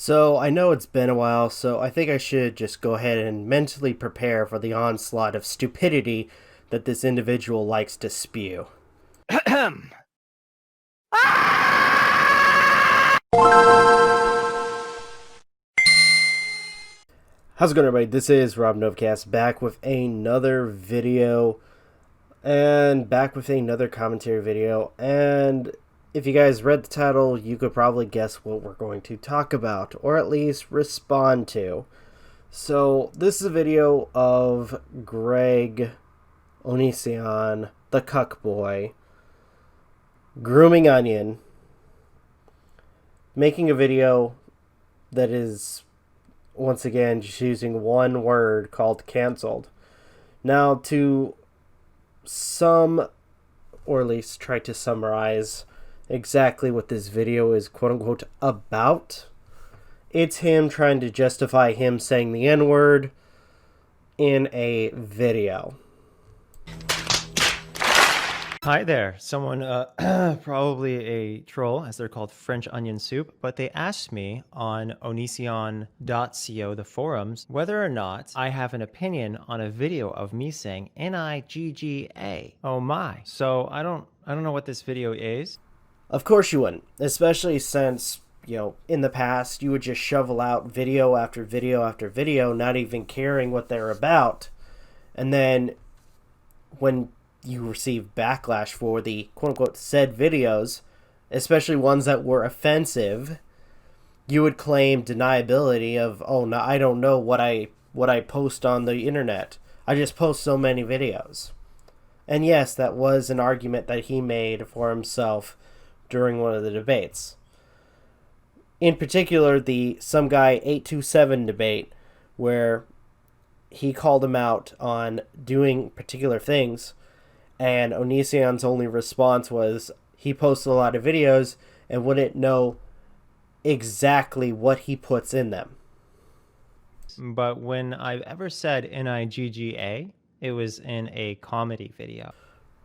So I know it's been a while, so I think I should just go ahead and mentally prepare for the onslaught of stupidity that this individual likes to spew. How's it going, everybody? This is Rob Novakast, back with another video, and back with another commentary video, and if you guys read the title, you could probably guess what we're going to talk about, or at least respond to. So, this is a video of Greg Onision, the cuck boy, grooming Onion, making a video that is, once again, just using one word called canceled. Now, to sum, or at least try to summarize exactly what this video is quote-unquote about, it's him trying to justify him saying the N-word in a video. Hi there. Someone, probably a troll, as they're called, French onion soup, but they asked me on onision.co, the forums, whether or not I have an opinion on a video of me saying N-I-G-G-A. Oh my. So I don't know what this video is. Of course you wouldn't, especially since, in the past, you would just shovel out video after video after video, not even caring what they're about. And then when you receive backlash for the quote-unquote said videos, especially ones that were offensive, you would claim deniability of, oh, no, I don't know what I post on the internet. I just post so many videos. And yes, that was an argument that he made for himself during one of the debates. In particular, the Some Guy 827 debate, where he called him out on doing particular things, and Onision's only response was he posted a lot of videos and wouldn't know exactly what he puts in them. But when I've ever said N-I-G-G-A, it was in a comedy video.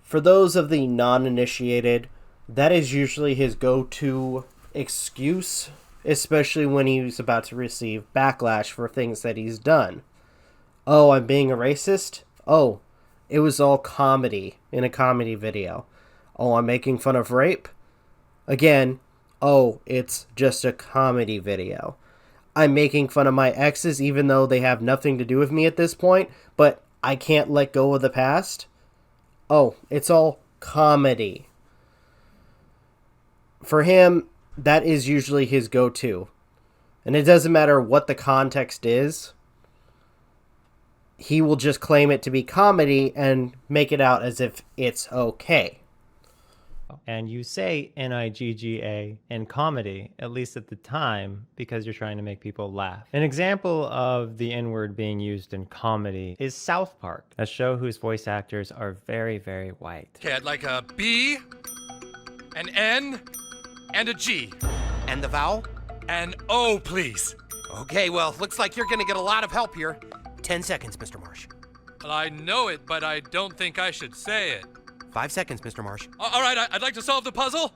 For those of the non-initiated, that is usually his go-to excuse, especially when he's about to receive backlash for things that he's done. Oh, I'm being a racist? Oh, it was all comedy in a comedy video. Oh, I'm making fun of rape? Again, oh, it's just a comedy video. I'm making fun of my exes even though they have nothing to do with me at this point, but I can't let go of the past? Oh, it's all comedy. For him, that is usually his go-to. And it doesn't matter what the context is. He will just claim it to be comedy and make it out as if it's okay. And you say N-I-G-G-A in comedy, at least at the time, because you're trying to make people laugh. An example of the N-word being used in comedy is South Park, a show whose voice actors are very, very white. Okay, I'd like a B, an N, and a G. And the vowel? An O, please. Okay, well, looks like you're gonna get a lot of help here. 10 seconds, Mr. Marsh. Well, I know it, but I don't think I should say it. 5 seconds, Mr. Marsh. All right, I'd like to solve the puzzle.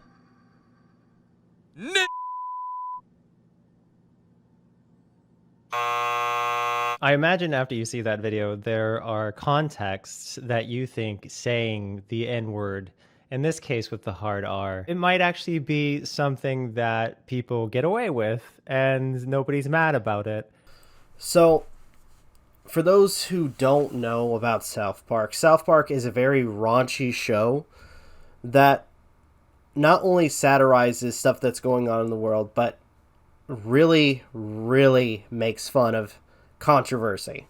I imagine after you see that video, there are contexts that you think saying the N-word, in this case with the hard R, it might actually be something that people get away with and nobody's mad about it. So, for those who don't know about South Park is a very raunchy show that not only satirizes stuff that's going on in the world, but really, really makes fun of controversy.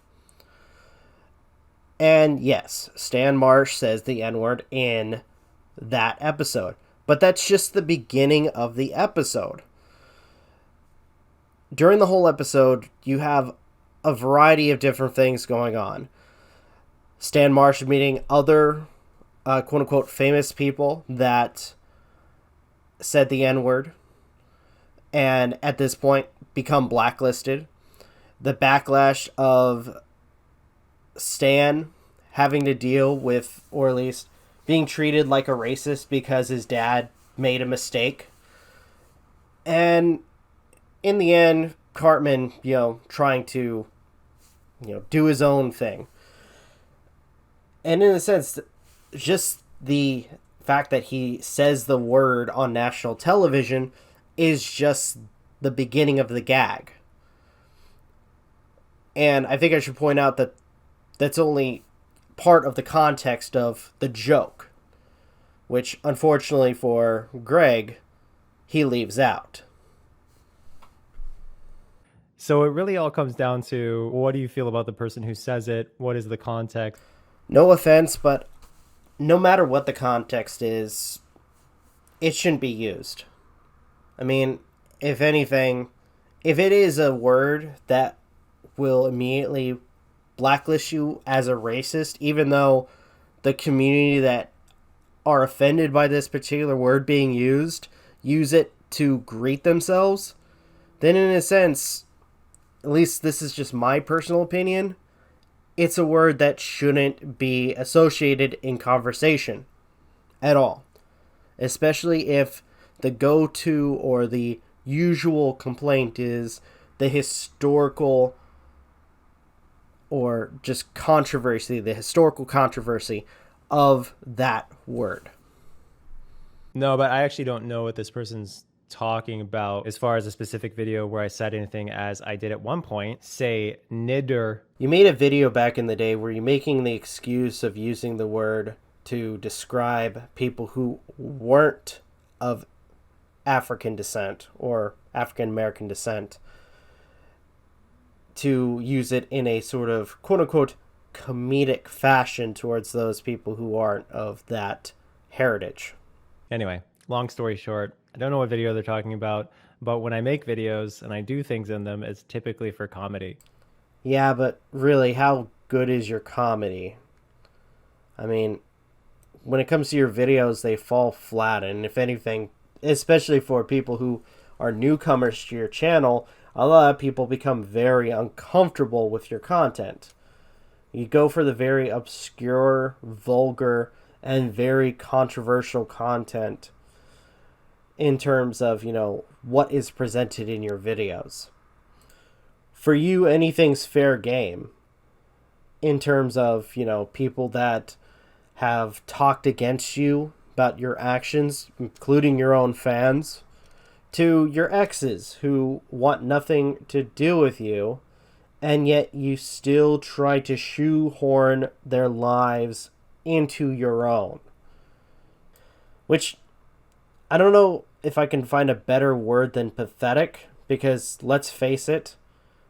And yes, Stan Marsh says the N-word in that episode, but that's just the beginning of the episode. During the whole episode, you have a variety of different things going on. Stan Marsh meeting other quote-unquote famous people that said the N-word and at this point become blacklisted. The backlash of Stan having to deal with, or at least being treated like a racist because his dad made a mistake. And in the end, Cartman, trying to, do his own thing. And in a sense, just the fact that he says the word on national television is just the beginning of the gag. And I think I should point out that that's only part of the context of the joke, which unfortunately for Greg, he leaves out. So it really all comes down to, what do you feel about the person who says it? What is the context? No offense, but no matter what the context is, it shouldn't be used. I mean, if anything, if it is a word that will immediately blacklist you as a racist, even though the community that are offended by this particular word being used use it to greet themselves, then in a sense, at least this is just my personal opinion, it's a word that shouldn't be associated in conversation at all. Especially if the go-to or the usual complaint is the historical or just controversy, the historical controversy of that word. No, but I actually don't know what this person's talking about as far as a specific video where I said anything, as I did at one point say nidder. You made a video back in the day where you're making the excuse of using the word to describe people who weren't of African descent or African American descent, to use it in a sort of quote-unquote comedic fashion towards those people who aren't of that heritage. Anyway, long story short, I don't know what video they're talking about, but when I make videos and I do things in them, it's typically for comedy. Yeah, but really, how good is your comedy? I mean, when it comes to your videos, they fall flat, and if anything, especially for people who are newcomers to your channel, a lot of people become very uncomfortable with your content. You go for the very obscure, vulgar, and very controversial content in terms of, what is presented in your videos. For you, anything's fair game in terms of, people that have talked against you about your actions, including your own fans, to your exes who want nothing to do with you, and yet you still try to shoehorn their lives into your own. Which, I don't know if I can find a better word than pathetic, because let's face it,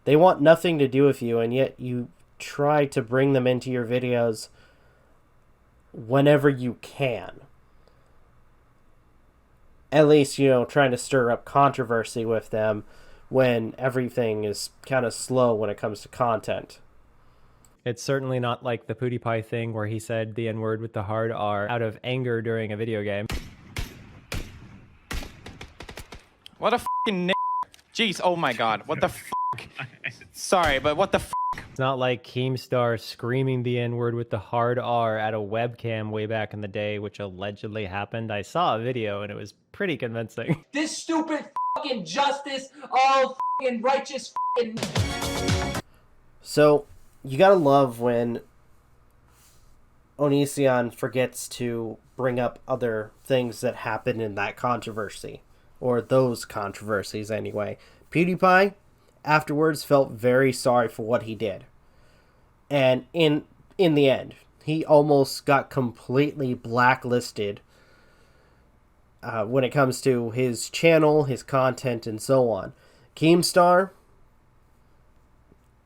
they want nothing to do with you, and yet you try to bring them into your videos whenever you can. At least, trying to stir up controversy with them when everything is kind of slow when it comes to content. It's certainly not like the PewDiePie thing where he said the N-word with the hard R out of anger during a video game. What a f***ing Jeez, oh my god, what the f***? Sorry, but what the f***? It's not like Keemstar screaming the N-word with the hard R at a webcam way back in the day, which allegedly happened. I saw a video and it was pretty convincing. This stupid fucking justice, all fucking righteous fucking... So, you gotta love when Onision forgets to bring up other things that happened in that controversy. Or those controversies, anyway. PewDiePie afterwards felt very sorry for what he did. And in the end, he almost got completely blacklisted when it comes to his channel, his content, and so on. Keemstar,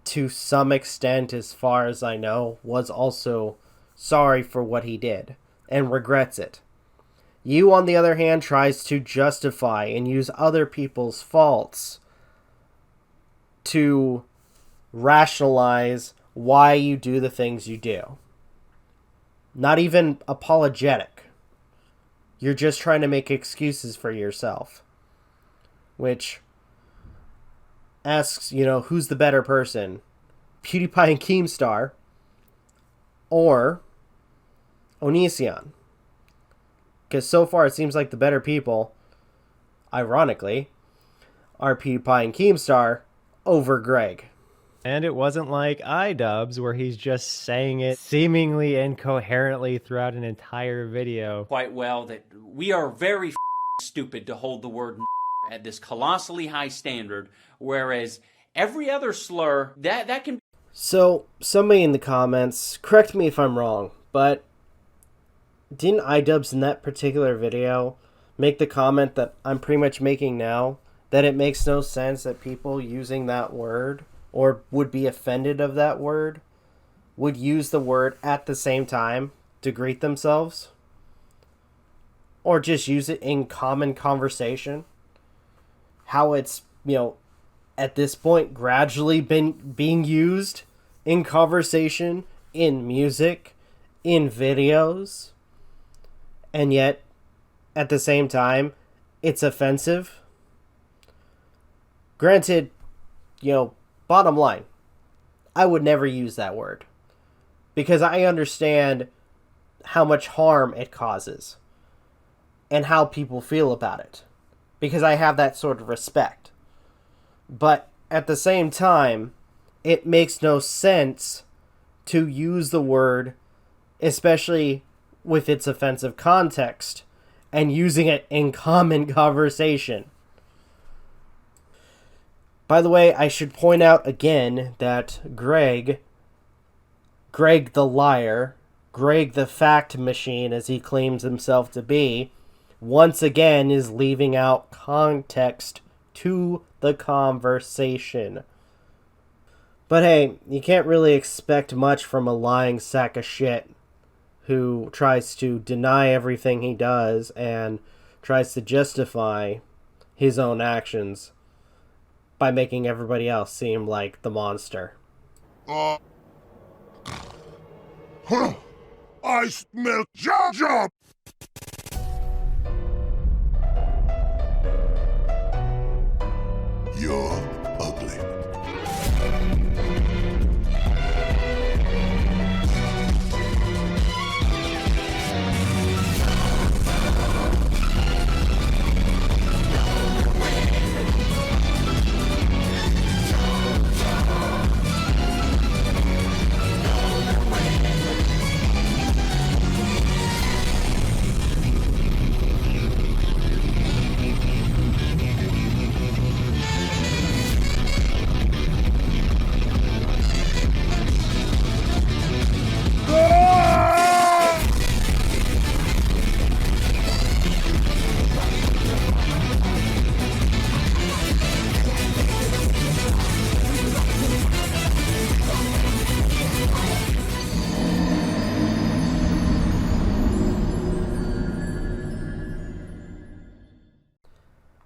to some extent, as far as I know, was also sorry for what he did and regrets it. You, on the other hand, tries to justify and use other people's faults to rationalize why you do the things you do. Not even apologetic. You're just trying to make excuses for yourself. Which asks, who's the better person? PewDiePie and Keemstar or Onision? Because so far it seems like the better people, ironically, are PewDiePie and Keemstar over Greg. And it wasn't like iDubbbz, where he's just saying it seemingly incoherently throughout an entire video. Quite well that we are very stupid to hold the word at this colossally high standard, whereas every other slur, that can... So, somebody in the comments, correct me if I'm wrong, but didn't iDubbbz in that particular video make the comment that I'm pretty much making now, that it makes no sense that people using that word, or would be offended of that word, would use the word at the same time to greet themselves? Or just use it in common conversation? How it's, at this point gradually been being used in conversation, in music, in videos, and yet at the same time it's offensive. Granted, bottom line, I would never use that word because I understand how much harm it causes and how people feel about it, because I have that sort of respect. But at the same time, it makes no sense to use the word, especially with its offensive context, and using it in common conversation. By the way, I should point out again that Greg the liar, Greg the fact machine, as he claims himself to be, once again is leaving out context to the conversation. But hey, you can't really expect much from a lying sack of shit who tries to deny everything he does and tries to justify his own actions by making everybody else seem like the monster. I smell Jar Jar! You're ugly.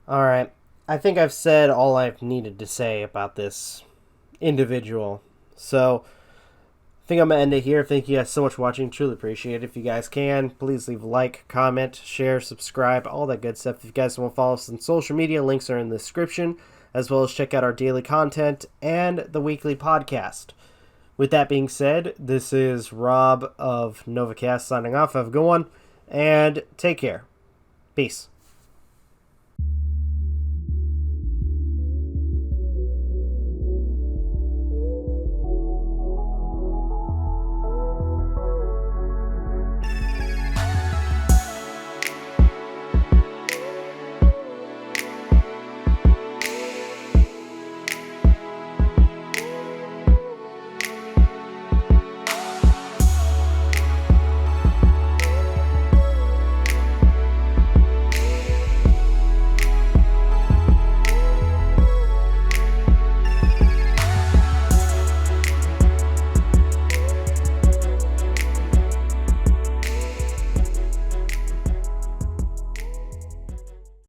Alright, I think I've said all I've needed to say about this individual. So, I think I'm going to end it here. Thank you guys so much for watching. Truly appreciate it. If you guys can, please leave a like, comment, share, subscribe, all that good stuff. If you guys want to follow us on social media, links are in the description, as well as check out our daily content and the weekly podcast. With that being said, this is Rob of Novakast signing off. Have a good one, and take care. Peace.